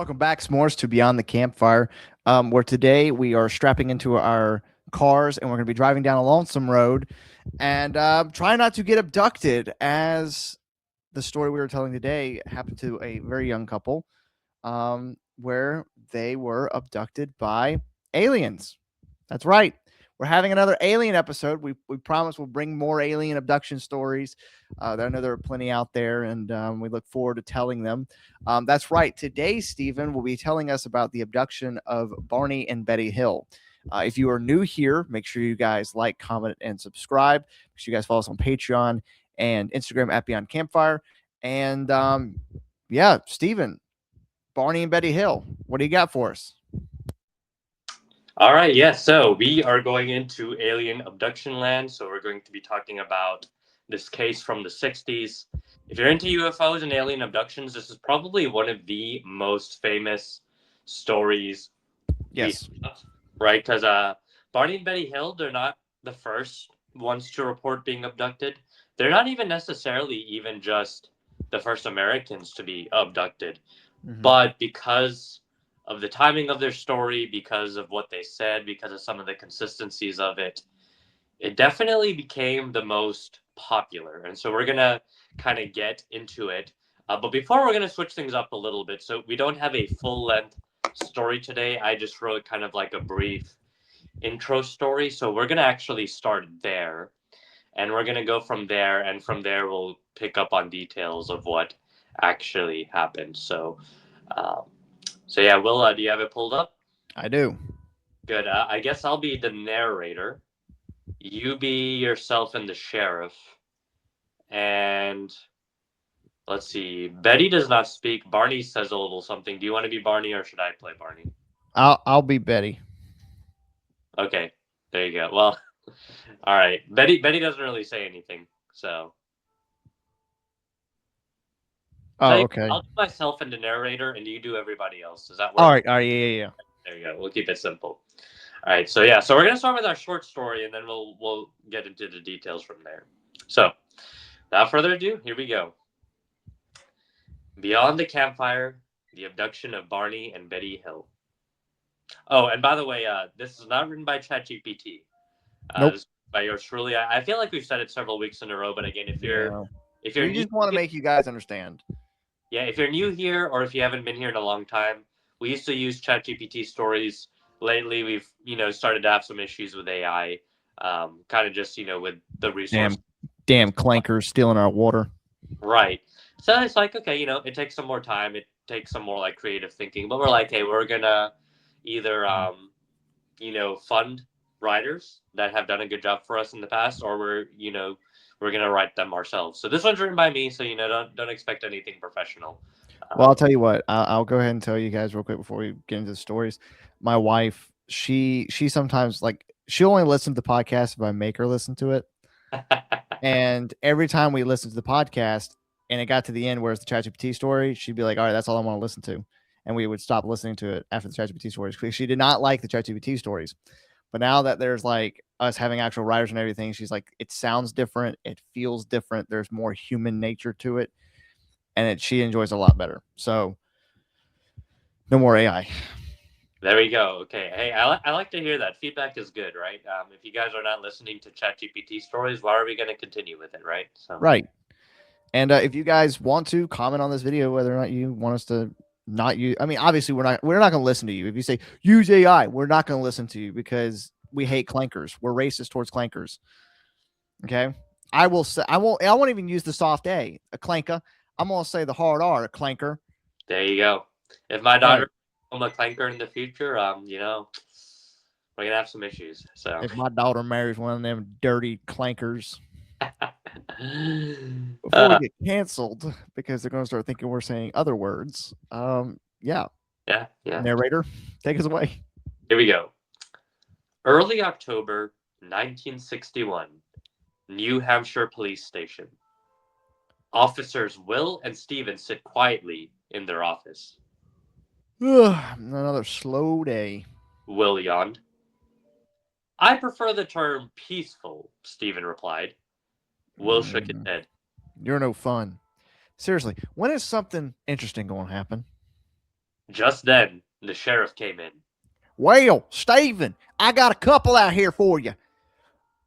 Welcome back, S'mores, to Beyond the Campfire, where today we are strapping into our cars and we're going to be driving down a lonesome road and try not to get abducted, as the story we were telling today happened to a very young couple where they were abducted by aliens. That's right. We're having another alien episode. We promise we'll bring more alien abduction stories. I know there are plenty out there, and we look forward to telling them. That's right. Today, Stephen will be telling us about the abduction of Barney and Betty Hill. If you are new here, make sure you guys like, comment, and subscribe. Make sure you guys follow us on Patreon and Instagram at Beyond Campfire. And yeah, Stephen, Barney and Betty Hill, what do you got for us? All right, yes. So we are going into alien abduction land. So we're going to be talking about this case from the 60s. If you're into UFOs and alien abductions, this is probably one of the most famous stories. Yes. Right? Because Barney and Betty Hill, they're not the first ones to report being abducted. They're not even necessarily even just the first Americans to be abducted. Mm-hmm. But because of the timing of their story, because of what they said, because of some of the consistencies of it, it definitely became the most popular. And so we're going to kind of get into it. But before, we're going to switch things up a little bit. So we don't have a full length story today. I just wrote kind of like a brief intro story. So we're going to actually start there. And we're going to go from there. And from there, we'll pick up on details of what actually happened. Um, so yeah, Will, do you have it pulled up? I do. Good. I guess I'll be the narrator. You be yourself and the sheriff. And let's see. Betty does not speak. Barney says a little something. Do you want to be Barney or should I play Barney? I'll be Betty. Okay. There you go. Well, all right. Betty doesn't really say anything. So Okay. I'll do myself and the narrator, and you do everybody else. Does that work? All right, yeah. There you go. We'll keep it simple. All right. So yeah. So we're gonna start with our short story, and then we'll get into the details from there. So, without further ado, here we go. Beyond the Campfire: The Abduction of Barney and Betty Hill. Oh, and by the way, this is not written by ChatGPT. Nope. This is by yours truly. I feel like we've said it several weeks in a row, but again, if you're we new, just want to make you guys understand. yeah, if you're new here or if you haven't been here in a long time, we used to use ChatGPT stories. Lately, we've started to have some issues with AI, kind of just with the resource. Damn clankers stealing our water. Right. So it's like, okay, it takes some more time. It takes some more like creative thinking. But we're like, hey, we're gonna either fund writers that have done a good job for us in the past, or we're gonna write them ourselves. So this one's written by me, so don't expect anything professional. Well, I'll tell you what. I'll go ahead and tell you guys real quick before we get into the stories. My wife, she sometimes she'll only listen to the podcast if I make her listen to it. And every time we listen to the podcast and it got to the end where it's the ChatGPT story, she'd be like, all right, that's all I want to listen to. And we would stop listening to it after the ChatGPT stories because she did not like the ChatGPT stories. But now that there's like us having actual writers and everything, she's like, it sounds different. It feels different. There's more human nature to it. And she enjoys it a lot better. So no more AI. There we go. Okay. Hey, I like to hear that. Feedback is good, right? If you guys are not listening to ChatGPT stories, why are we going to continue with it, right? So right. And if you guys want to comment on this video, whether or not you want us to not use, I mean, obviously we're not going to listen to you. If you say use AI, we're not going to listen to you because we hate clankers. We're racist towards clankers. Okay. I will say, I won't even use the soft A, clanker. I'm going to say the hard R, clanker. There you go. If my daughter becomes a clanker in the future, we're gonna have some issues. So if my daughter marries one of them dirty clankers, before we get canceled because they're going to start thinking we're saying other words. Yeah. Narrator, take us away. Here we go. Early October 1961, New Hampshire Police Station. Officers Will and Steven sit quietly in their office. Another slow day. Will yawned. I prefer the term peaceful, Steven replied. Will shook his head. You're no fun. Seriously, when is something interesting going to happen? Just then, the sheriff came in. Well, Stephen, I got a couple out here for you.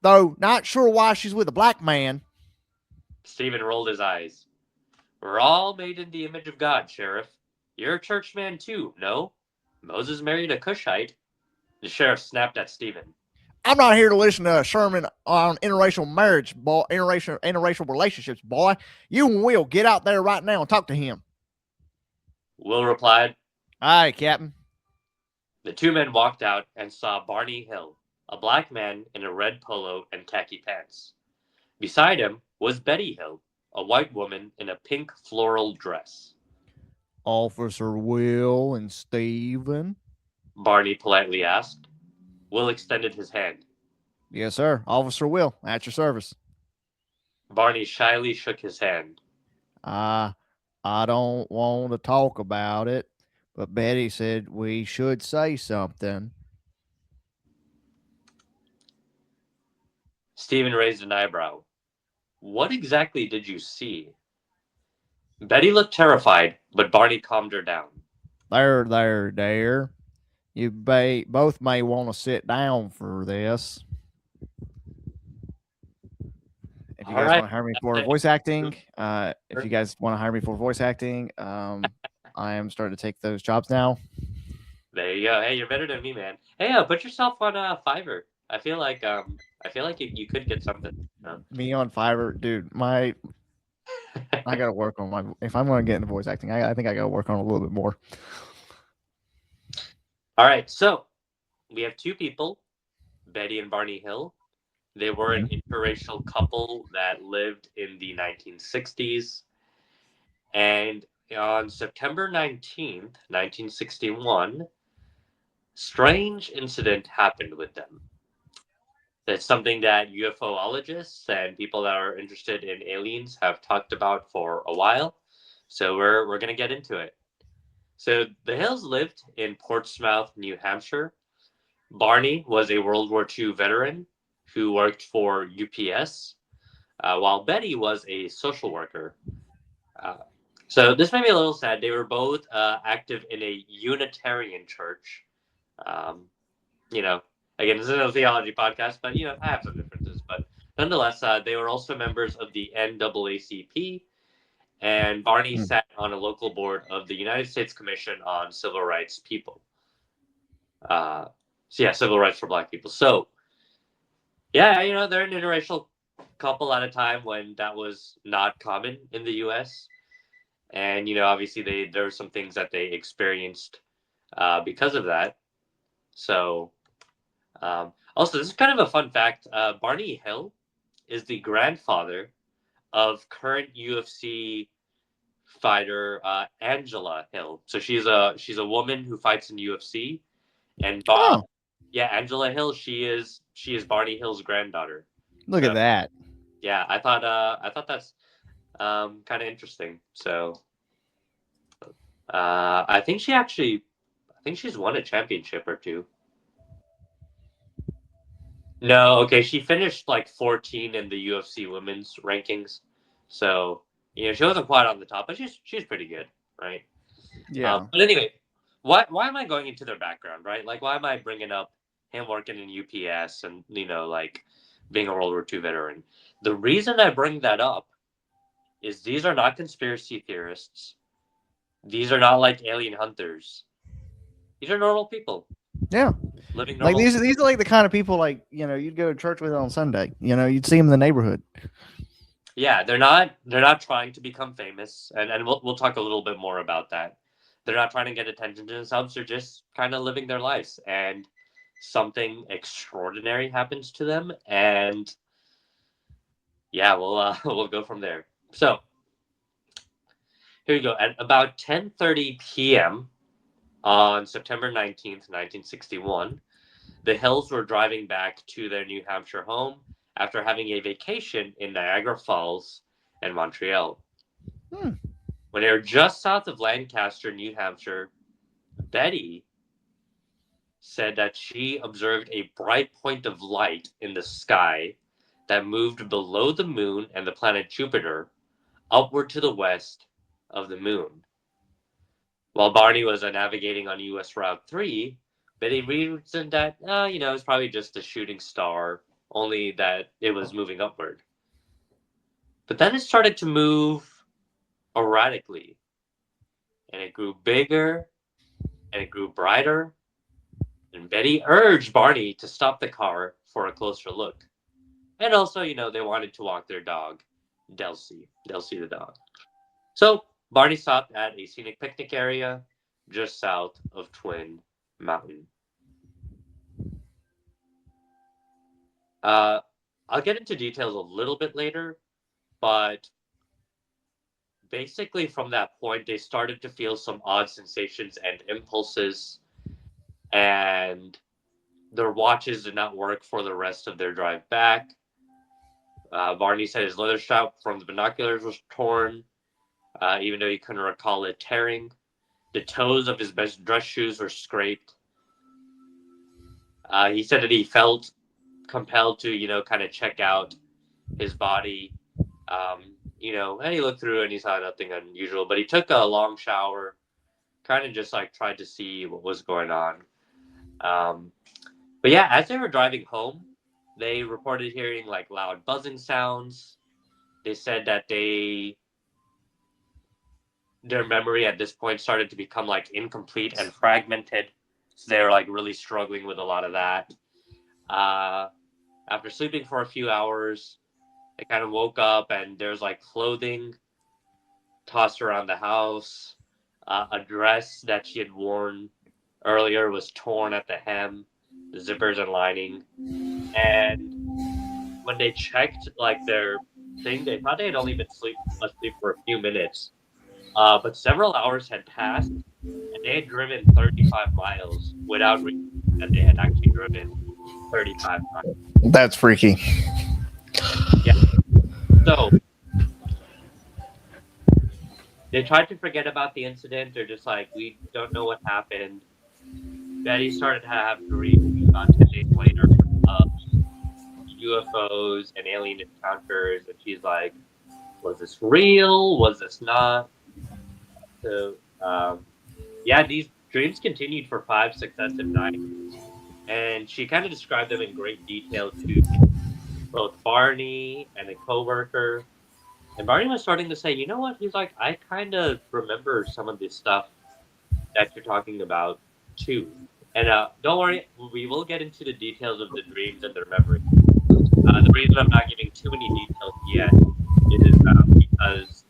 Though not sure why she's with a black man. Stephen rolled his eyes. We're all made in the image of God, Sheriff. You're a churchman too, no? Moses married a Cushite. The sheriff snapped at Stephen. I'm not here to listen to a sermon on interracial marriage, boy, interracial relationships, boy. You and Will get out there right now and talk to him. Will replied. Aye, Captain. The two men walked out and saw Barney Hill, a black man in a red polo and khaki pants. Beside him was Betty Hill, a white woman in a pink floral dress. Officer Will and Stephen. Barney politely asked. Will extended his hand. Yes, sir. Officer Will, at your service. Barney shyly shook his hand. I don't want to talk about it, but Betty said we should say something. Stephen raised an eyebrow. What exactly did you see? Betty looked terrified, but Barney calmed her down. There. You both may want to sit down for this. If you All guys right. want to hire me for voice acting, if you guys want to hire me for voice acting, I am starting to take those jobs now. There you go. Hey, you're better than me, man. Hey, put yourself on Fiverr. I feel like you could get something. Me on Fiverr, dude. I gotta work on my. If I'm gonna get into voice acting, I think I gotta work on it a little bit more. All right, so we have two people, Betty and Barney Hill. They were an interracial couple that lived in the 1960s. And on September 19th, 1961, strange incident happened with them. It's something that UFOologists and people that are interested in aliens have talked about for a while. So we're going to get into it. So the Hills lived in Portsmouth, New Hampshire. Barney was a World War II veteran who worked for UPS, while Betty was a social worker. Uh, so this made me a little sad. They were both active in a Unitarian church. Um, you know, again, this isn't a theology podcast, but I have some differences. But nonetheless, they were also members of the NAACP, and Barney sat on a local board of the United States Commission on Civil Rights People. Uh, civil rights for Black people. So, yeah, they're an interracial couple at a time when that was not common in the U.S. And obviously there were some things that they experienced because of that. So, also, this is kind of a fun fact. Barney Hill is the grandfather of current UFC fighter Angela Hill. So she's a woman who fights in UFC, and Oh, yeah, Angela Hill. She is Barney Hill's granddaughter. look So at that. yeah, I thought that's kind of interesting. So I think she's won a championship or two. No, okay, she finished like 14 in the UFC women's rankings. So, she wasn't quite on the top, but she's pretty good, right? Yeah. But anyway, why am I going into their background, right? Like, why am I bringing up him working in UPS and like being a World War II veteran? The reason I bring that up is these are not conspiracy theorists. These are not like alien hunters. These are normal people Yeah. living Like normal. these are like the kind of people like you'd go to church with on Sunday. You'd see them in the neighborhood. Yeah, they're not trying to become famous, and we'll talk a little bit more about that. They're not trying to get attention to themselves. They're just kind of living their lives, and something extraordinary happens to them, and yeah, we'll we'll go from there. So here you go. At about 10:30 p.m. on September 19th, 1961, the Hills were driving back to their New Hampshire home after having a vacation in Niagara Falls and Montreal. Hmm. When they were just south of Lancaster, New Hampshire, Betty said that she observed a bright point of light in the sky that moved below the moon and the planet Jupiter, upward to the west of the moon. While Barney was navigating on US Route 3, Betty reasoned that, it's probably just a shooting star, only that it was moving upward. But then it started to move erratically, and it grew bigger, and it grew brighter, and Betty urged Barney to stop the car for a closer look. And also, they wanted to walk their dog, Delcy the dog. So Barney stopped at a scenic picnic area just south of Twin Mountain. Uh, I'll get into details a little bit later, but basically from that point, they started to feel some odd sensations and impulses, and their watches did not work for the rest of their drive back. Barney said his leather strap from the binoculars was torn, even though he couldn't recall it tearing. The toes of his best dress shoes were scraped. He said that he felt compelled to, kind of check out his body. And he looked through and he saw nothing unusual, but he took a long shower, kind of just like tried to see what was going on. But yeah, as they were driving home, they reported hearing like loud buzzing sounds. They said that their memory at this point started to become like incomplete and fragmented. So they were like really struggling with a lot of that. Uh, After sleeping for a few hours, they kind of woke up and there's like clothing tossed around the house. A dress that she had worn earlier was torn at the hem, the zippers and lining. And when they checked like their thing, they thought they had only been asleep for a few minutes. But several hours had passed, and they had driven 35 miles without realizing that they had actually driven 35 miles. That's freaky. Yeah. So they tried to forget about the incident. They're just like, we don't know what happened. Betty started to have dreams about 10 days later of UFOs and alien encounters, and she's like, was this real? Was this not? So, yeah, these dreams continued for 5 successive nights, and she kind of described them in great detail to both Barney and a coworker. And Barney was starting to say, you know what? He's like, I kind of remember some of this stuff that you're talking about too. And don't worry, we will get into the details of the dreams and their memory. The reason I'm not giving too many details yet is because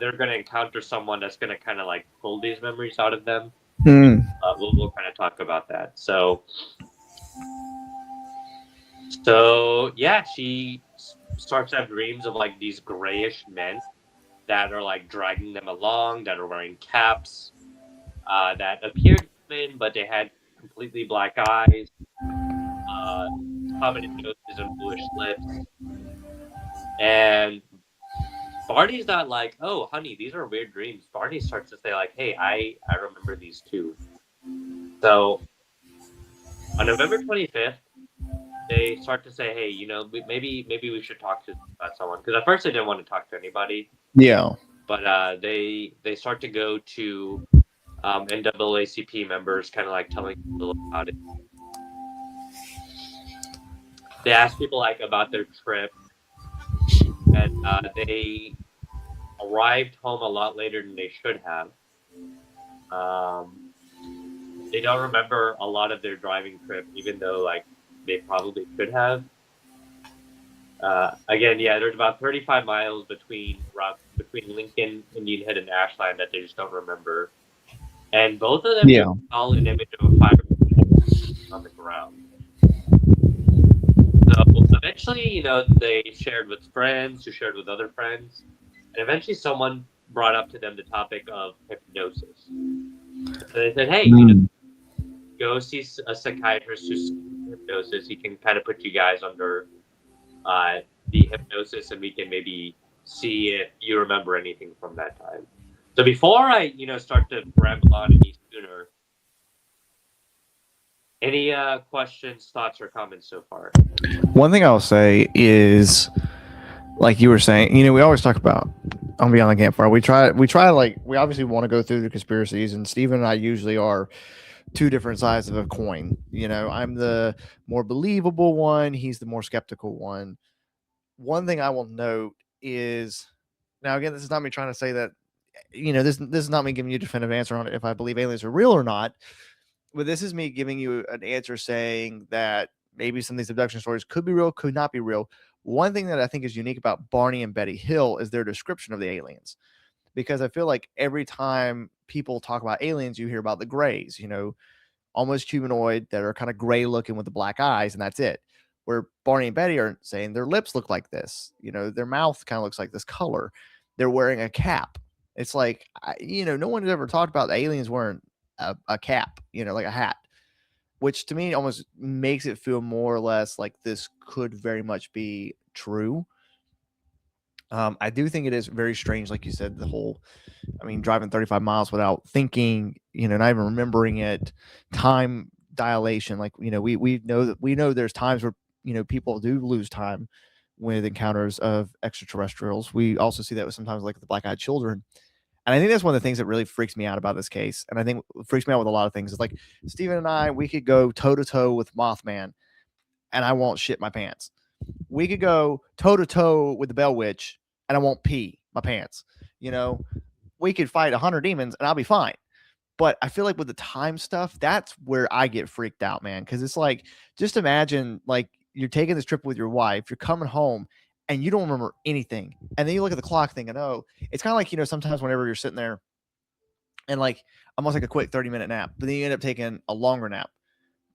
they're going to encounter someone that's going to kind of like pull these memories out of them. We'll kind of talk about that. So yeah, she starts to have dreams of like these grayish men that are like dragging them along, that are wearing caps, that appeared human, but they had completely black eyes, prominent noses, and bluish lips. And Barney's not like, oh, honey, these are weird dreams. Barney starts to say like, hey, I remember these too. So on November 25th, they start to say, hey, maybe we should talk to about someone, because at first they didn't want to talk to anybody. Yeah. But they start to go to NAACP members, kind of like telling people about it. They ask people like about their trip, and they arrived home a lot later than they should have. They don't remember a lot of their driving trip, even though like they probably should have. Again, yeah, there's about 35 miles between Lincoln, Indian Head, and Ashland that they just don't remember. And both of them recall an image of a fire on the ground. So eventually, they shared with friends who shared with other friends. And eventually someone brought up to them the topic of hypnosis. So they said, hey, go see a psychiatrist who's hypnosis. He can kind of put you guys under the hypnosis, and we can maybe see if you remember anything from that time. So before I, start to ramble on any sooner, any questions, thoughts, or comments so far? One thing I'll say is, like you were saying, we always talk about on Beyond the Campfire. We try like we obviously want to go through the conspiracies, and Steven and I usually are two different sides of a coin. I'm the more believable one. He's the more skeptical one. One thing I will note is, now again, this is not me trying to say that this is not me giving you a definitive answer on if I believe aliens are real or not, but this is me giving you an answer saying that maybe some of these abduction stories could be real, could not be real. One thing that I think is unique about Barney and Betty Hill is their description of the aliens, because I feel like every time people talk about aliens, you hear about the grays, almost humanoid that are kind of gray looking with the black eyes, and that's it. Where Barney and Betty are saying their lips look like this, their mouth kind of looks like this color. They're wearing a cap. It's like, no one has ever talked about aliens wearing a cap, like a hat, which to me almost makes it feel more or less like this could very much be true. I do think it is very strange, like you said, driving 35 miles without thinking, not even remembering it, time dilation. Like, we know there's times where, people do lose time with encounters of extraterrestrials. We also see that with sometimes like the black eyed children. And I think that's one of the things that really freaks me out about this case. And I think freaks me out with a lot of things. It's like Steven and I, we could go toe to toe with Mothman and I won't shit my pants. We could go toe to toe with the Bell Witch and I won't pee my pants. You know, we could fight 100 demons and I'll be fine. But I feel like with the time stuff, that's where I get freaked out, man. Cause it's like, just imagine like you're taking this trip with your wife, you're coming home and you don't remember anything. And then you look at the clock thinking, oh, it's kind of like, sometimes whenever you're sitting there and like almost like a quick 30-minute nap, but then you end up taking a longer nap.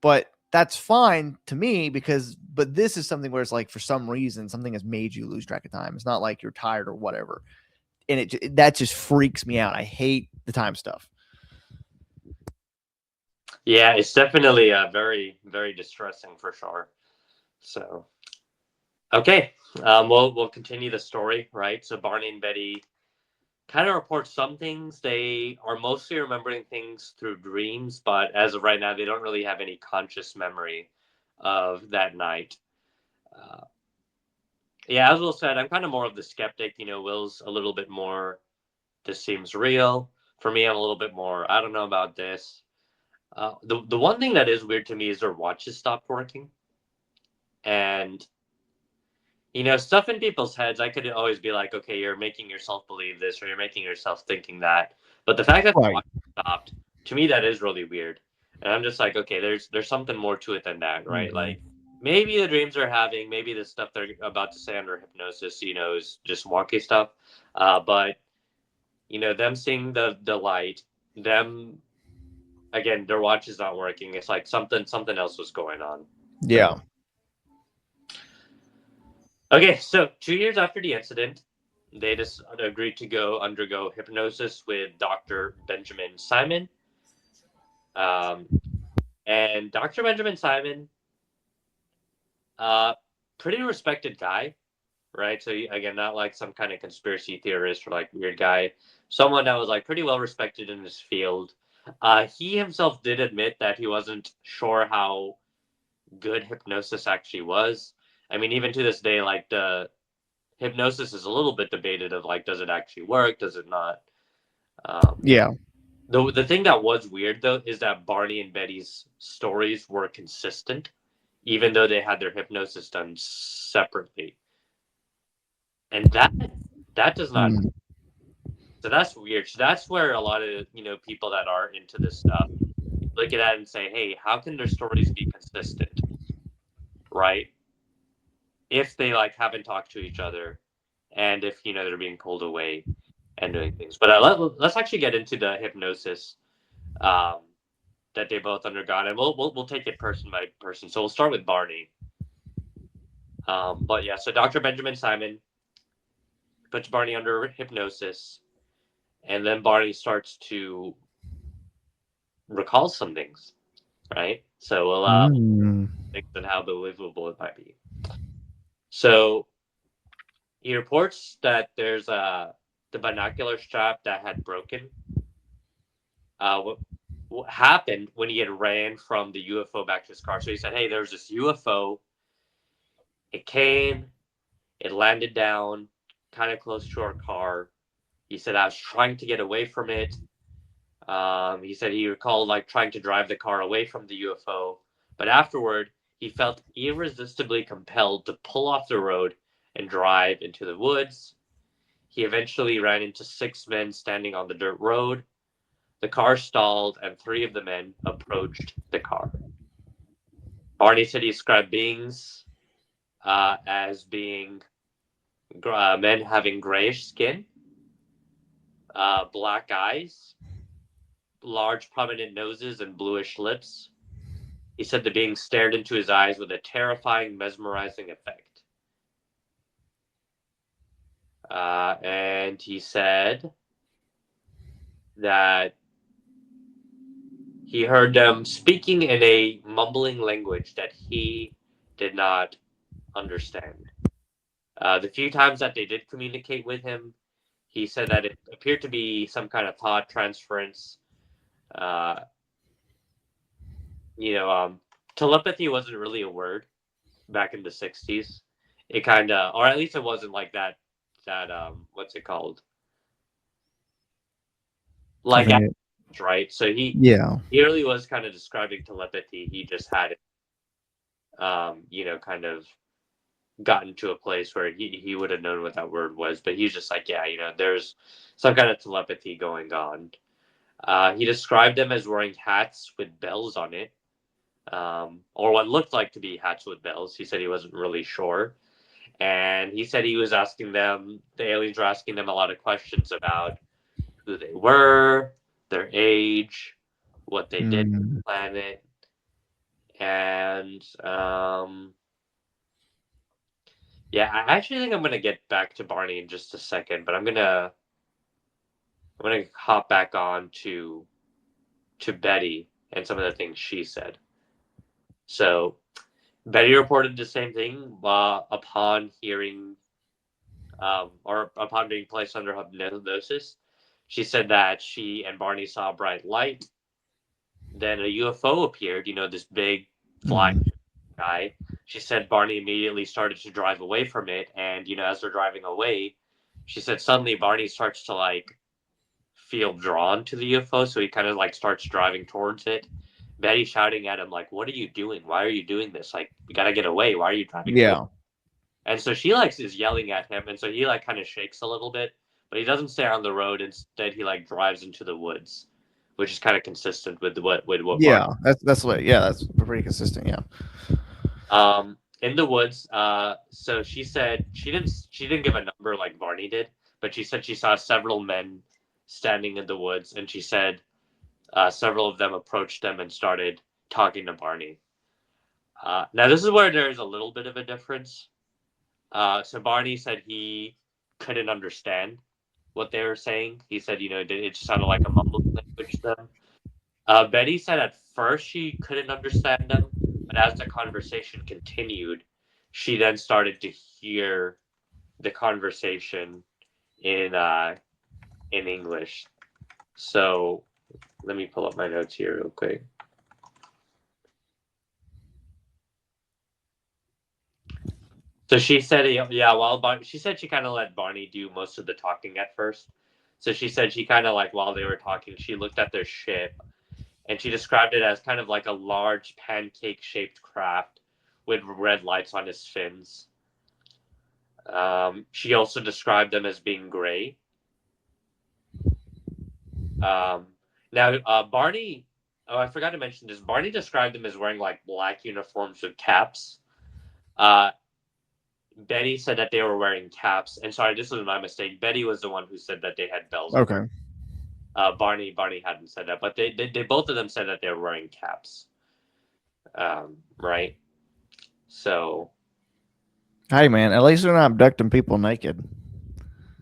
But that's fine to me but this is something where it's like for some reason something has made you lose track of time. It's not like you're tired or whatever. And that just freaks me out. I hate the time stuff. Yeah, it's definitely very, very distressing for sure. So, okay, we'll continue the story, right? So Barney and Betty kind of report some things. They are mostly remembering things through dreams, but as of right now, they don't really have any conscious memory of that night. Uh, yeah, as Will said, I'm kind of more of the skeptic. Will's a little bit more, this seems real. For me, I'm a little bit more, I don't know about this. The one thing that is weird to me is their watches stopped working. And stuff in people's heads, I could always be like, okay, you're making yourself believe this, or you're making yourself thinking that. But the fact that the Right. watch stopped, to me, that is really weird. And I'm just like, okay, there's something more to it than that, right? Mm-hmm. Like maybe the dreams they're having, maybe the stuff they're about to say under hypnosis, is just wonky stuff. But them seeing the light, them again, their watch is not working. It's like something else was going on. Yeah. Okay, so 2 years after the incident, they just agreed to go undergo hypnosis with Dr. Benjamin Simon. Um, and Dr. Benjamin Simon, uh, pretty respected guy, right? So again, not like some kind of conspiracy theorist or like weird guy. Someone that was like pretty well respected in his field. He himself did admit that he wasn't sure how good hypnosis actually was. I mean, even to this day, like the hypnosis is a little bit debated of like, does it actually work? Does it not? Um, Yeah. the thing that was weird though is that Barney and Betty's stories were consistent, even though they had their hypnosis done separately, and that does not. Mm. So that's weird. So that's where a lot of people that are into this stuff look at that and say, hey, how can their stories be consistent, right? If they like haven't talked to each other, and if they're being pulled away and doing things. But let's actually get into the hypnosis um, that they both undergone, and we'll take it person by person. So we'll start with Barney. But yeah, so Dr. Benjamin Simon puts Barney under hypnosis, and then Barney starts to recall some things, right? So we'll Mm. think on how believable it might be. So he reports that there's the binocular strap that had broken. What happened when he had ran from the UFO back to his car? So he said, "Hey, there's this UFO. It came. It landed down kind of close to our car. He said I was trying to get away from it. He said he recalled like trying to drive the car away from the UFO, but afterward he felt irresistibly compelled to pull off the road and drive into the woods. He eventually ran into 6 men standing on the dirt road. The car stalled, and 3 of the men approached the car. Barney said he described beings as being men having grayish skin, black eyes, large prominent noses, and bluish lips. He said the being stared into his eyes with a terrifying, mesmerizing effect. And he said that he heard them speaking in a mumbling language that he did not understand. The few times that they did communicate with him, he said that it appeared to be some kind of thought transference. Uh, you know, telepathy wasn't really a word back in the 60s. It kind of, or at least it wasn't like that. What's it called? I Like, think right? So yeah. he really was kind of describing telepathy. He just had it, kind of gotten to a place where he would have known what that word was, but he's just like, yeah, there's some kind of telepathy going on. He described them as wearing hats with bells on it, or what looked like to be hats with bells. He said he wasn't really sure. And he said he was asking them, the aliens were asking them a lot of questions about who they were, their age, what they did on Mm. the planet. And yeah, I actually think I'm gonna get back to Barney in just a second, but I'm gonna hop back on to Betty and some of the things she said. So Betty reported the same thing upon hearing or upon being placed under hypnosis. She said that she and Barney saw a bright light. Then a UFO appeared, this big flying Mm. guy. She said Barney immediately started to drive away from it. And, as they're driving away, she said suddenly Barney starts to like feel drawn to the UFO. So he kind of like starts driving towards it. Betty shouting at him, like, what are you doing? Why are you doing this? Like, you got to get away. Why are you driving towards? Yeah. And so she like is yelling at him, and so he like kind of shakes a little bit, but he doesn't stay on the road. Instead, he like drives into the woods, which is kind of consistent with what Bart. Yeah. That's what. Yeah, that's pretty consistent. Yeah. In the woods. So she said she didn't give a number like Barney did, but she said she saw several men standing in the woods, and she said several of them approached them and started talking to Barney. Now this is where there is a little bit of a difference. So Barney said he couldn't understand what they were saying. He said, it just sounded like a mumbling language to them. Betty said at first she couldn't understand them, but as the conversation continued, she then started to hear the conversation in English. So let me pull up my notes here real quick. So she said, yeah, she said she kind of let Barney do most of the talking at first. So she said she kind of like while they were talking, she looked at their ship and she described it as kind of like a large pancake shaped craft with red lights on its fins. She also described them as being gray. Um, now, Barney, oh, I forgot to mention this. Barney described them as wearing like black uniforms with caps. Uh, Betty said that they were wearing caps. And sorry, this was my mistake. Betty was the one who said that they had bells on their. Okay. Barney hadn't said that, but they both of them said that they were wearing caps. Right. So Hey, man. At least they're not abducting people naked.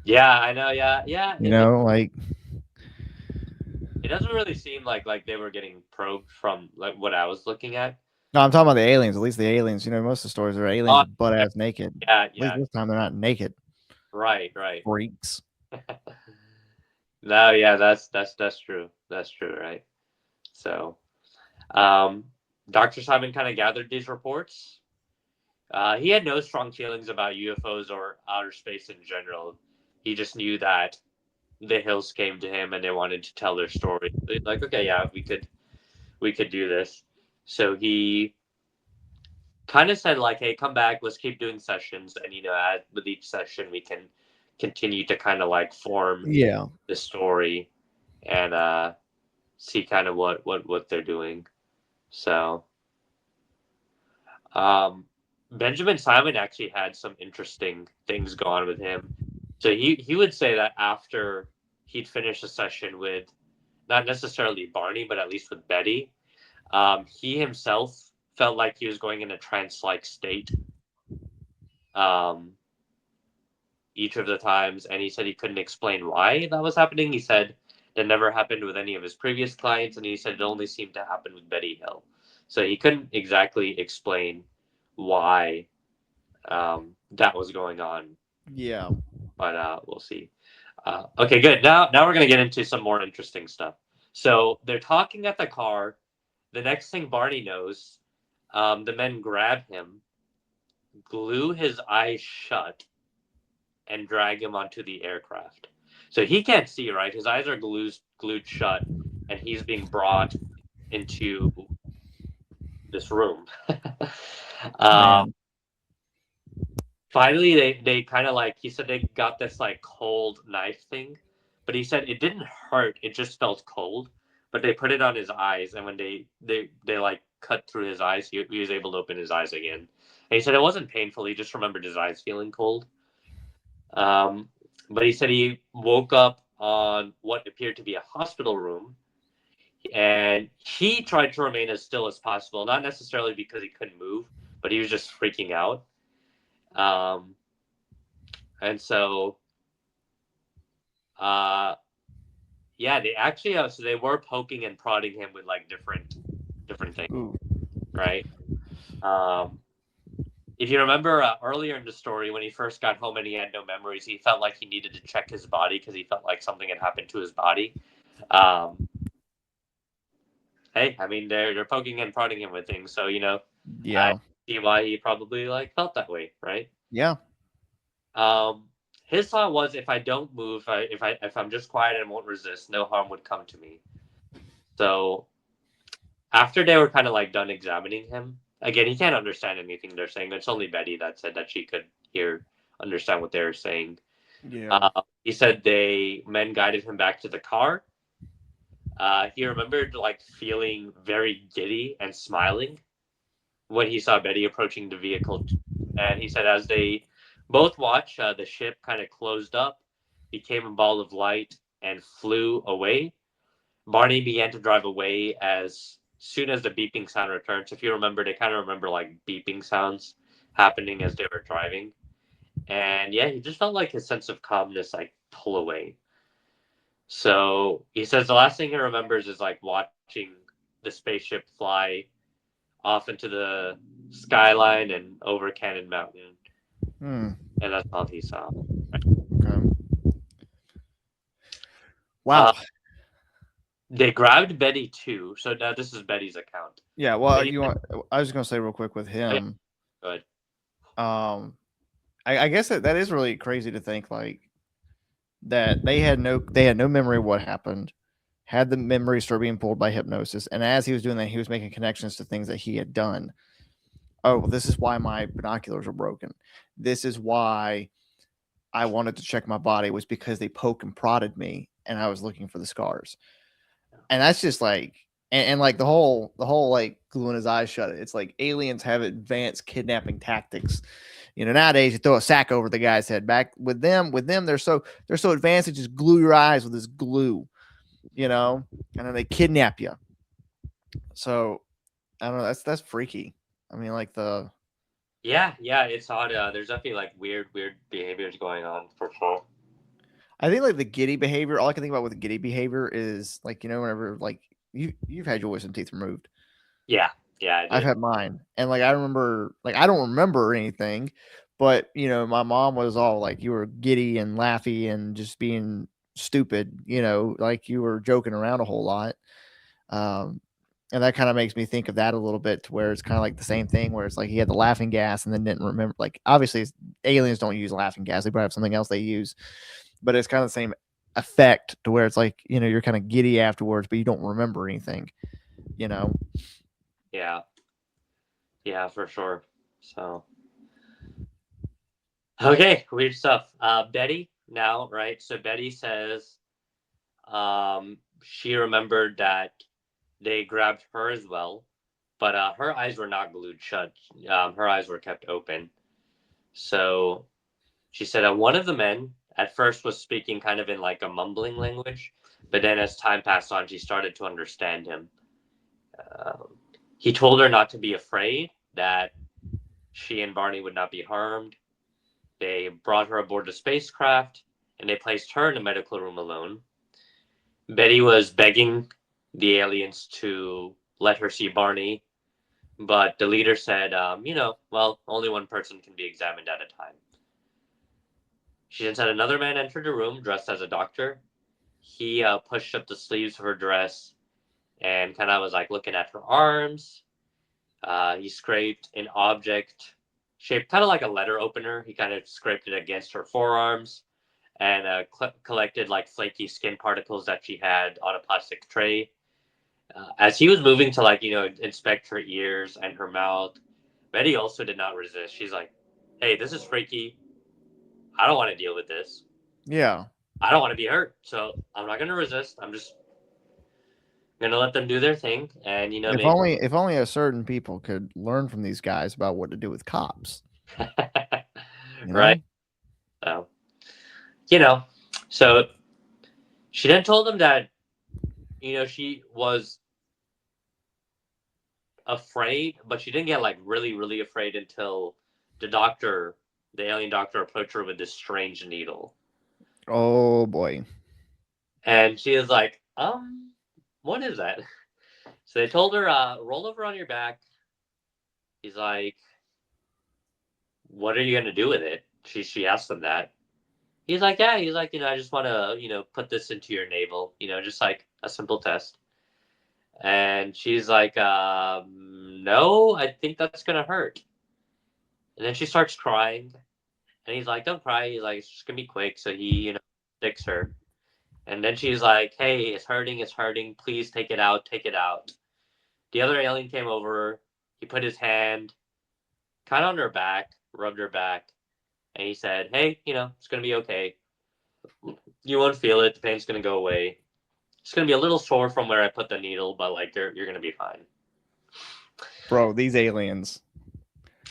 yeah, I know. Yeah, yeah. Like. It doesn't really seem like they were getting probed from like what I was looking at. No, I'm talking about the aliens. At least the aliens. Most of the stories are aliens Oh, butt ass naked. yeah, At least yeah. this time they're not naked. Right. Freaks. No, yeah, that's true. That's true, right? So, um, Dr. Simon kind of gathered these reports. He had no strong feelings about UFOs or outer space in general. He just knew that the Hills came to him and they wanted to tell their story. Like, okay, yeah, we could do this. So he kind of said like, hey, come back, let's keep doing sessions, and with each session we can continue to kind of like form Yeah. the story and see kind of what they're doing. So um, Benjamin Simon actually had some interesting things go on with him. So he would say that after he'd finish a session with not necessarily Barney, but at least with Betty, he himself felt like he was going in a trance-like state um, each of the times, and he said he couldn't explain why that was happening. He said that never happened with any of his previous clients, and he said it only seemed to happen with Betty Hill. So he couldn't exactly explain why that was going on, Yeah. but we'll see. Okay, good. Now we're gonna get into some more interesting stuff. So they're talking at the car. The next thing Barney knows, the men grab him, glue his eyes shut, and drag him onto the aircraft. So he can't see, right? His eyes are glued shut, and he's being brought into this room. um, Man. Finally, they kind of like he said they got this like cold knife thing, but he said it didn't hurt; it just felt cold. But they put it on his eyes, and when they like cut through his eyes, he was able to open his eyes again. And he said it wasn't painful; he just remembered his eyes feeling cold. Um, but he said he woke up on what appeared to be a hospital room, and he tried to remain as still as possible, not necessarily because he couldn't move, but he was just freaking out. Um, and so, uh, yeah, they actually, so they were poking and prodding him with like different things, Ooh. right? Um, if you remember earlier in the story, when he first got home and he had no memories, he felt like he needed to check his body because he felt like something had happened to his body. Um, hey, I mean they're poking and prodding him with things, so I Yeah. see why he probably like felt that way, right? Yeah. Um, his thought was, if I don't move, if I'm just quiet and won't resist, no harm would come to me. So after they were kind of like done examining him, again, he can't understand anything they're saying. It's only Betty that said that she could understand what they were saying. Yeah. He said men guided him back to the car. He remembered like feeling very giddy and smiling when he saw Betty approaching the vehicle. And he said, as they both watched, the ship kind of closed up, became a ball of light, and flew away. Barney began to drive away as soon as the beeping sound returns. If you remember, they kind of remember like beeping sounds happening as they were driving. And yeah, he just felt like his sense of calmness like pull away. So he says the last thing he remembers is like watching the spaceship fly off into the skyline and over Cannon Mountain, Hmm. and that's all he saw. Okay. Uh, Wow. they grabbed Betty too. So now this is Betty's account. Yeah. Well, Betty, you want? I was gonna say real quick with oh, yeah, him. good. Um, I guess that is really crazy to think like that they had no memory of what happened, had the memory start being pulled by hypnosis, and as he was doing that, he was making connections to things that he had done. Oh, well, this is why my binoculars were broken. This is why I wanted to check my body was because they poke and prodded me, and I was looking for the scars. And that's just like, and like the whole like gluing his eyes shut. It's like aliens have advanced kidnapping tactics. Nowadays you throw a sack over the guy's head. Back with them, they're so advanced. They just glue your eyes with this glue, and then they kidnap you. So I don't know. That's freaky. I mean, like Yeah, it's odd. There's definitely like weird behaviors going on for sure. I think like the giddy behavior. All I can think about with the giddy behavior is like whenever like you've had your wisdom teeth removed. Yeah, yeah, I I've did. had mine, and like I remember, like I don't remember anything, but my mom was all like, "You were giddy and laughy and just being stupid," like you were joking around a whole lot. Um, And that kind of makes me think of that a little bit, to where it's kind of like the same thing, where it's like he had the laughing gas and then didn't remember. Like, obviously, aliens don't use laughing gas; they probably have something else they use, but it's kind of the same effect, to where it's like, you're kind of giddy afterwards, but you don't remember anything. You know? Yeah, yeah, for sure. So okay, weird stuff. Betty now, right? So Betty says she remembered that they grabbed her as well, but her eyes were not glued shut. Her eyes were kept open. So she said that one of the men at first was speaking kind of in like a mumbling language, but then as time passed on, she started to understand him. Um, he told her not to be afraid, that she and Barney would not be harmed. They brought her aboard the spacecraft and they placed her in the medical room alone. Betty was begging the aliens to let her see Barney, but the leader said, well, only one person can be examined at a time. She then said another man entered the room dressed as a doctor. He pushed up the sleeves of her dress and kind of was like looking at her arms. He scraped an object shaped kind of like a letter opener. He kind of scraped it against her forearms and collected like flaky skin particles that she had on a plastic tray. As he was moving to like, inspect her ears and her mouth, Betty also did not resist. She's like, hey, this is freaky. I don't want to deal with this. Yeah. I don't want to be hurt. So I'm not going to resist. I'm just going to let them do their thing. And, maybe. If only a certain people could learn from these guys about what to do with cops. You Right. know? So, you know, so she then told them that, she was afraid, but she didn't get like really, really afraid until the doctor, the alien doctor, approached her with this strange needle. Oh boy. And she is like, what is that? So they told her, roll over on your back. He's like, what are you going to do with it? She asked him that. He's like, yeah. He's like, I just want to, put this into your navel, just like a simple test. And she's like, no, I think that's going to hurt. And then she starts crying. And he's like, don't cry. He's like, it's just going to be quick. So he, sticks her. And then she's like, hey, it's hurting. It's hurting. Please take it out. Take it out. The other alien came over. He put his hand kind of on her back, rubbed her back, and he said, hey, it's going to be okay. You won't feel it. The pain's going to go away. It's going to be a little sore from where I put the needle, but like you're going to be fine. Bro, these aliens.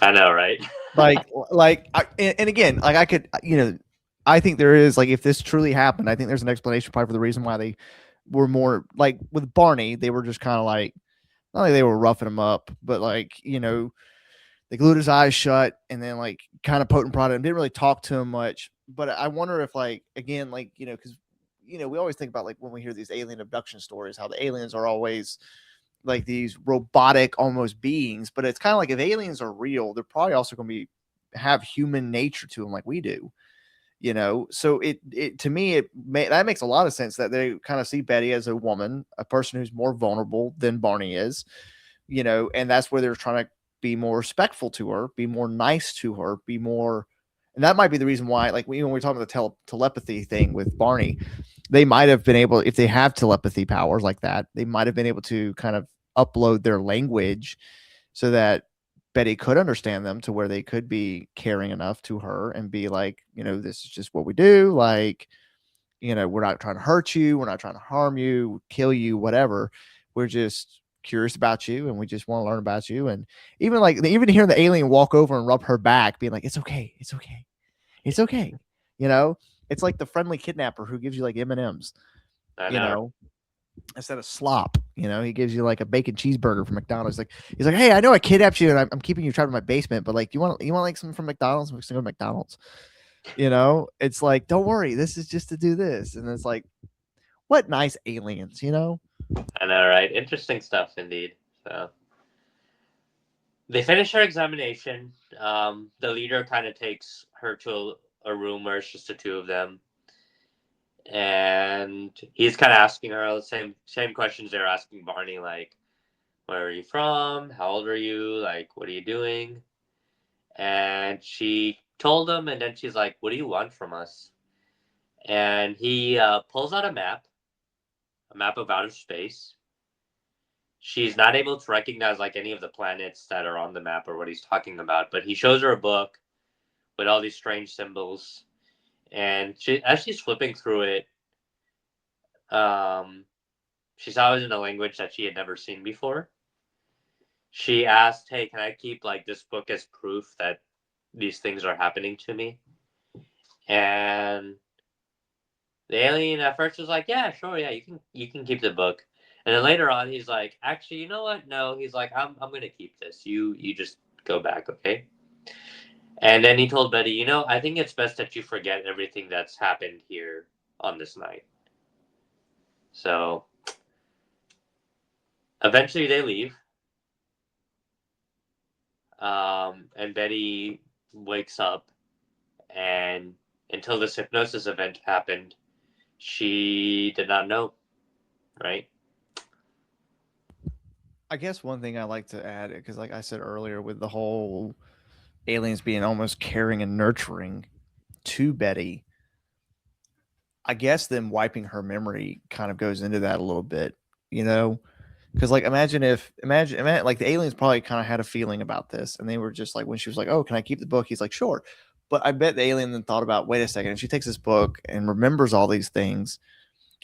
I know, right? And again, like I could, I think there is, like, if this truly happened, I think there's an explanation probably for the reason why they were more like with Barney. They were just kind of like, not like they were roughing him up, but like, they glued his eyes shut and then like kind of potent prodded him. Didn't really talk to him much. But I wonder if, like, again, like, because we always think about, like, when we hear these alien abduction stories, how the aliens are always like these robotic almost beings. But it's kind of like, if aliens are real, they're probably also going to be have human nature to them like we do. So it to me that makes a lot of sense, that they kind of see Betty as a woman, a person who's more vulnerable than Barney is, and that's where they're trying to be more respectful to her, be more nice to her, be more. And that might be the reason why, like, when we're talking about the telepathy thing with Barney, they might have been able, if they have telepathy powers like that, they might have been able to kind of upload their language so that Betty could understand them, to where they could be caring enough to her and be like, this is just what we do. Like, we're not trying to hurt you. We're not trying to harm you, kill you, whatever. We're just curious about you and we just want to learn about you. And even hearing the alien walk over and rub her back, being like, it's okay. It's okay. It's okay. You know, it's like the friendly kidnapper who gives you like M&Ms, I you know. know, instead of slop. He gives you like a bacon cheeseburger from McDonald's. Like, he's like, hey, I know I kidnapped you and I'm keeping you trapped in my basement, but like, you want like something from McDonald's? We're going to go to McDonald's. It's like, don't worry, this is just to do this. And it's like, what nice aliens. I know, right? Interesting stuff indeed. So they finish her examination. The leader kind of takes her to a room where it's just the two of them, and he's kind of asking her the same questions they're asking Barney, like, Where are you from? How old are you? Like, what are you doing? And she told him, and then she's like, what do you want from us? And he pulls out a map of outer space. She's not able to recognize like any of the planets that are on the map or what he's talking about, but he shows her a book with all these strange symbols. And as she's flipping through it, um, she saw it was in a language that she had never seen before. She asked, "Hey, can I keep like this book as proof that these things are happening to me?" And the alien at first was like, "Yeah, sure, yeah, you can keep the book." And then later on, he's like, "Actually, you know what? No." He's like, "I'm gonna keep this. You just go back, okay?" And then he told Betty, I think it's best that you forget everything that's happened here on this night." So eventually they leave. And Betty wakes up, and until this hypnosis event happened, she did not know, right? I guess one thing I like to add, because like I said earlier, with the whole aliens being almost caring and nurturing to Betty, I guess them wiping her memory kind of goes into that a little bit, you know? Because like imagine like the aliens probably kind of had a feeling about this, and they were just like when she was like, "Oh, can I keep the book?" He's like, "Sure," but I bet the alien then thought about, "Wait a second," and she takes this book and remembers all these things,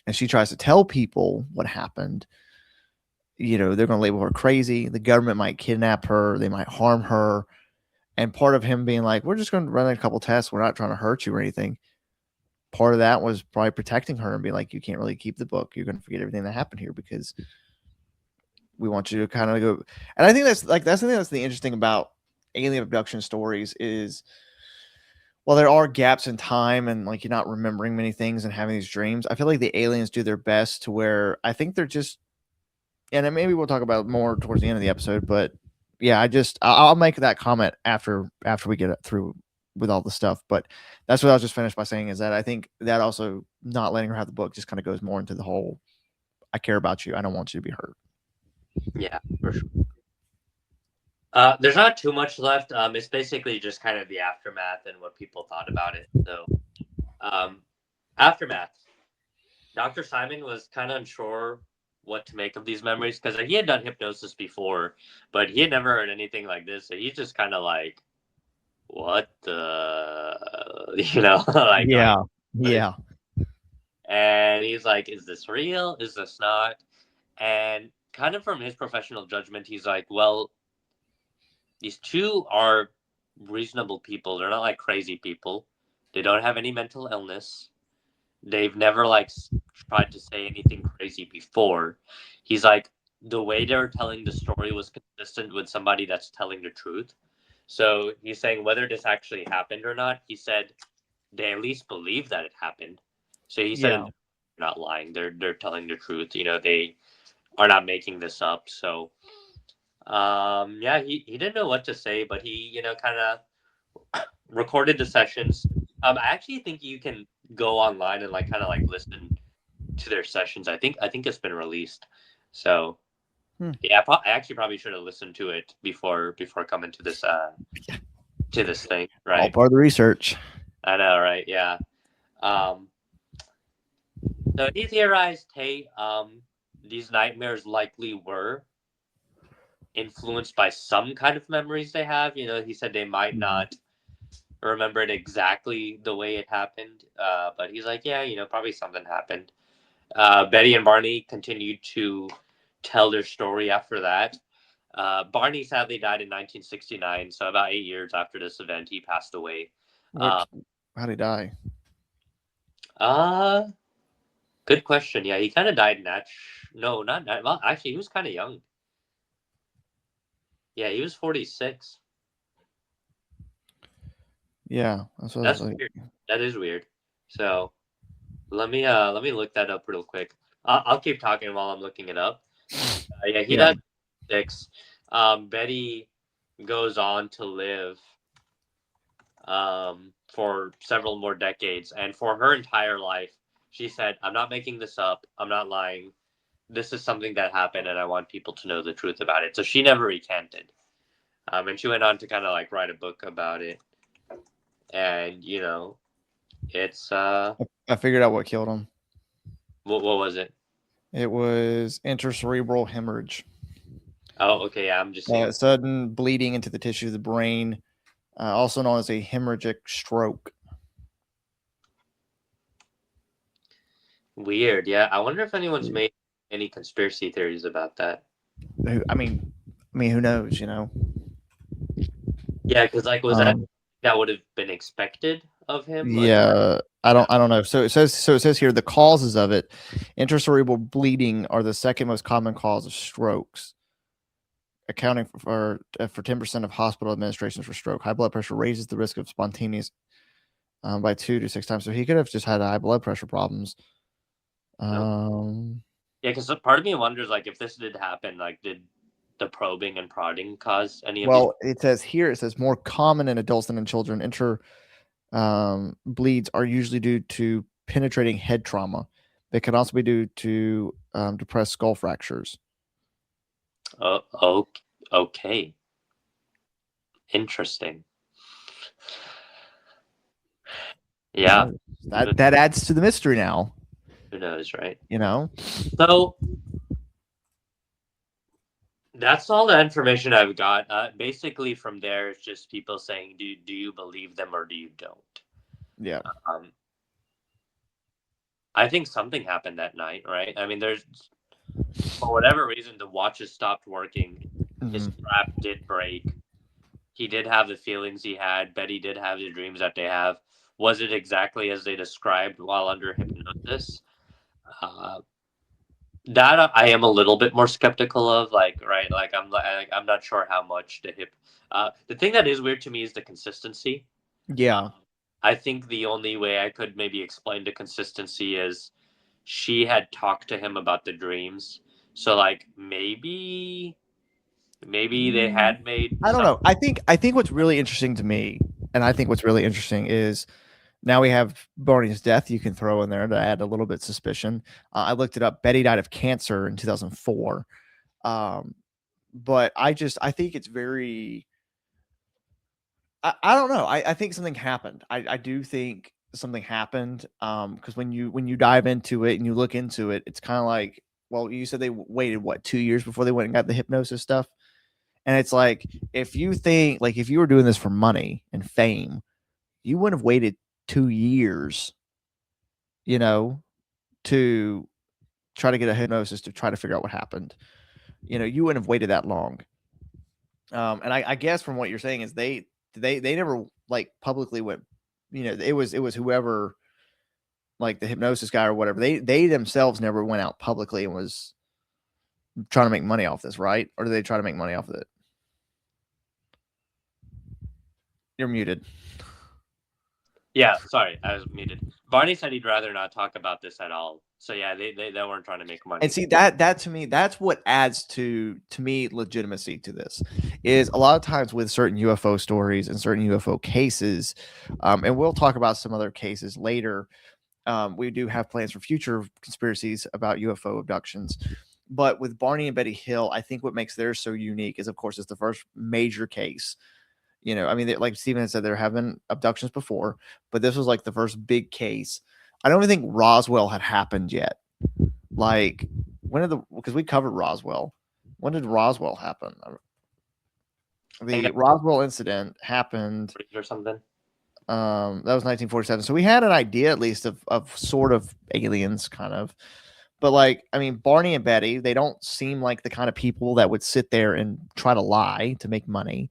and she tries to tell people what happened. They're going to label her crazy. The government might kidnap her. They might harm her. And part of him being like, we're just going to run a couple tests. We're not trying to hurt you or anything. Part of that was probably protecting her and being like, you can't really keep the book. You're going to forget everything that happened here because we want you to kind of go. And I think that's the thing that's the interesting about alien abduction stories is while there are gaps in time and like you're not remembering many things and having these dreams, I feel like the aliens do their best to where I think they're just, and then maybe we'll talk about it more towards the end of the episode, but yeah, I'll make that comment after we get through with all the stuff. But that's what I was just finished by saying is that I think that also not letting her have the book just kind of goes more into the whole I care about you. I don't want you to be hurt. Yeah, for sure. There's not too much left. It's basically just kind of the aftermath and what people thought about it. So, um, aftermath. Dr. Simon was kind of unsure what to make of these memories because he had done hypnosis before, but he had never heard anything like this. So he's just kind of like, "What the," like going, Yeah. "What is?" Yeah. And he's like, "Is this real? Is this not?" And kind of from his professional judgment, he's like, "Well, these two are reasonable people. They're not like crazy people. They don't have any mental illness. They've never like tried to say anything crazy before." He's like, the way they were telling the story was consistent with somebody that's telling the truth. So he's saying whether this actually happened or not, he said they at least believe that it happened. So he said Yeah. they're not lying. They're telling the truth. They are not making this up. So yeah, he didn't know what to say, but he kind of recorded the sessions. I actually think you can go online and like kind of like listen to their sessions. I think it's been released. So Hmm. yeah, I actually probably should have listened to it before coming to this thing, All right? part of the research. I know, right? Yeah. Um, so he theorized, hey, these nightmares likely were influenced by some kind of memories they have. He said they might Mhm. not remember it exactly the way it happened, but he's like, yeah, probably something happened. Betty and Barney continued to tell their story after that. Barney sadly died in 1969, so about 8 years after this event, he passed away. Uh, What? How'd he die? uh Good question. Yeah, he kind of died no, not well. Actually, he was kind of young. Yeah, he was 46. Yeah, that's what I was That's like. weird. That is weird. So let me look that up real quick. I'll keep talking while I'm looking it up. Yeah, he Yeah. died 6. Betty goes on to live for several more decades, and for her entire life, she said, "I'm not making this up. I'm not lying. this is something that happened, and I want people to know the truth about it. So she never recanted, and she went on to kind of like write a book about it. And it's I figured out what killed him. what was it? It was intracerebral hemorrhage. Oh, okay, yeah, I'm just seeing. Sudden bleeding into the tissue of the brain, also known as a hemorrhagic stroke. Weird, yeah. I wonder if anyone's made any conspiracy theories about that. I mean, who knows? Yeah, because like, was Um, that would have been expected of him? Like, yeah, I don't know. So it says here the causes of it, intracerebral bleeding are the second most common cause of strokes, accounting for 10% of hospital administrations for stroke. High blood pressure raises the risk of spontaneous by 2 to 6 times. So he could have just had high blood pressure problems. no. Um, Yeah, because part of me wonders, like, if this did happen, like, did the probing and prodding cause any of these? well, it says more common in adults than in children. Bleeds are usually due to penetrating head trauma. They can also be due to depressed skull fractures. Oh, okay, interesting. Yeah, That adds to the mystery now. who knows, right? You know. So that's all the information I've got. Basically, from there, it's just people saying, "Do you believe them or do you don't?" Yeah. Um, I think something happened that night, right? I mean, there's for whatever reason the watches stopped working. His Mhm. strap did break. He did have the feelings he had. Betty did have the dreams that they have. Was it exactly as they described while under hypnosis? Uh, that I am a little bit more skeptical of. Like, right? Like, I'm not sure how much the hip. The thing that is weird to me is the consistency. Yeah. I think the only way I could maybe explain the consistency is she had talked to him about the dreams. So like maybe they had made I don't some. know. I think what's really interesting to me, and I think what's really interesting is now we have Barney's death. You can throw in there to add a little bit suspicion. I looked it up. Betty died of cancer in 2004. Um, but I think it's very. I don't know. I think something happened. I do think something happened. Because when you dive into it and you look into it, it's kind of like, well, you said they waited what 2 years before they went and got the hypnosis stuff. And it's like, if you think, like, if you were doing this for money and fame, you wouldn't have waited 2 years, you know, to try to get a hypnosis to try to figure out what happened. You wouldn't have waited that long. And I guess from what you're saying is they never like publicly went, it was whoever, like the hypnosis guy or whatever. They themselves never went out publicly and was trying to make money off this, right? Or do they try to make money off of it? You're muted. Yeah, sorry, I was muted. Barney said he'd rather not talk about this at all. So yeah, they weren't trying to make money. And see that to me, that's what adds to me legitimacy to this. Is a lot of times with certain UFO stories and certain UFO cases, and we'll talk about some other cases later. We do have plans for future conspiracies about UFO abductions. But with Barney and Betty Hill, I think what makes theirs so unique is, of course, it's the first major case. I mean, like Steven had said, there have been abductions before, but this was like the first big case. I don't even think Roswell had happened yet. Like, because we covered Roswell. When did Roswell happen? The Roswell incident happened. Or something. That was 1947. So we had an idea at least of sort of aliens, kind of. But like, I mean, Barney and Betty, they don't seem like the kind of people that would sit there and try to lie to make money.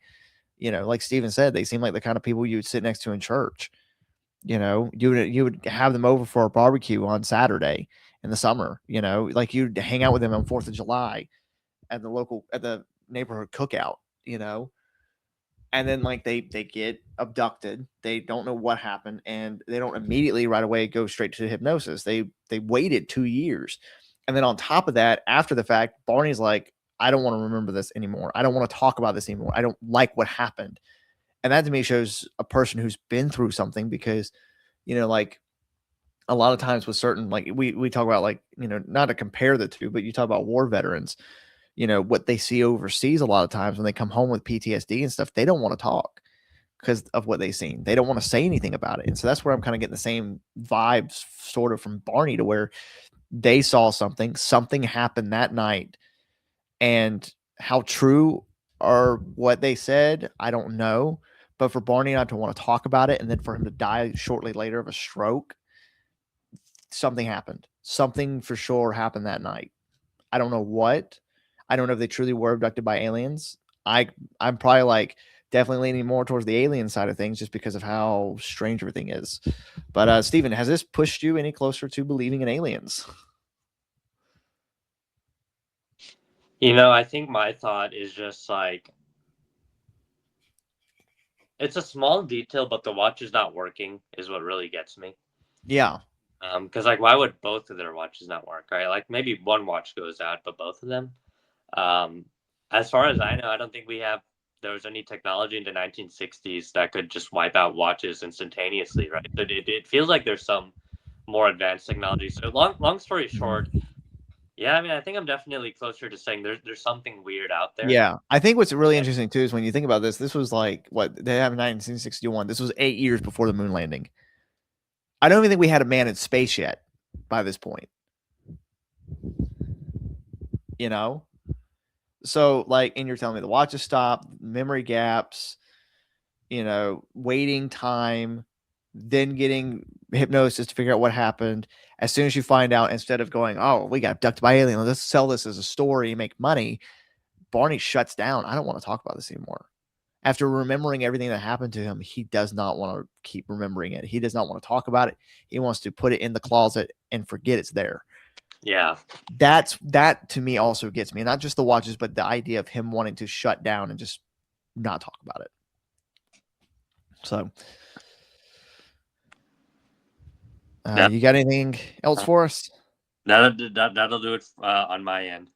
Like Steven said, they seem like the kind of people you would sit next to in church. You would have them over for a barbecue on Saturday in the summer. Like you'd hang out with them on 4th of July at the neighborhood cookout. And then like they get abducted. They don't know what happened, and they don't immediately right away go straight to hypnosis. They waited 2 years, and then on top of that, after the fact, Barney's like, I don't want to remember this anymore. I don't want to talk about this anymore. I don't like what happened. And that to me shows a person who's been through something, because like a lot of times with certain, like we talk about, like, not to compare the two, but you talk about war veterans, what they see overseas a lot of times when they come home with PTSD and stuff, they don't want to talk because of what they've seen. They don't want to say anything about it. And so that's where I'm kind of getting the same vibes sort of from Barney, to where they saw something happened that night, and how true or what they said, I don't know. But for Barney not to want to talk about it, and then for him to die shortly later of a stroke, something happened. Something for sure happened that night. I don't know what. I don't know if they truly were abducted by aliens. I'm probably like definitely leaning more towards the alien side of things just because of how strange everything is. But Steven, has this pushed you any closer to believing in aliens? I think my thought is just like, it's a small detail, but the watch is not working is what really gets me. Yeah. Because like, why would both of their watches not work, right? Like maybe one watch goes out, but both of them. Um, as far as I know, I don't think there was any technology in the 1960s that could just wipe out watches instantaneously, right? But it feels like there's some more advanced technology. So long story short, yeah, I mean, I think I'm definitely closer to saying there's something weird out there. Yeah. I think what's really interesting too is when you think about this was like what they have in 1961. This was 8 years before the moon landing. I don't even think we had a man in space yet by this point. You know? So, like, and you're telling me the watches stopped, memory gaps, waiting time, then getting hypnosis to figure out what happened. As soon as you find out, instead of going, oh, we got abducted by aliens, let's sell this as a story and make money, Barney shuts down. I don't want to talk about this anymore. After remembering everything that happened to him, he does not want to keep remembering it. He does not want to talk about it. He wants to put it in the closet and forget it's there. Yeah. That to me also gets me. Not just the watches, but the idea of him wanting to shut down and just not talk about it. So, you got anything else for us? That'll do it on my end.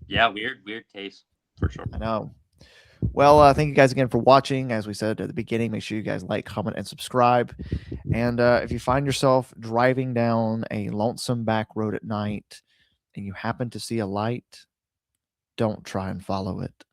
Yeah, weird case for sure. I know. Well, thank you guys again for watching. As we said at the beginning, make sure you guys like, comment, and subscribe. And if you find yourself driving down a lonesome back road at night and you happen to see a light, don't try and follow it.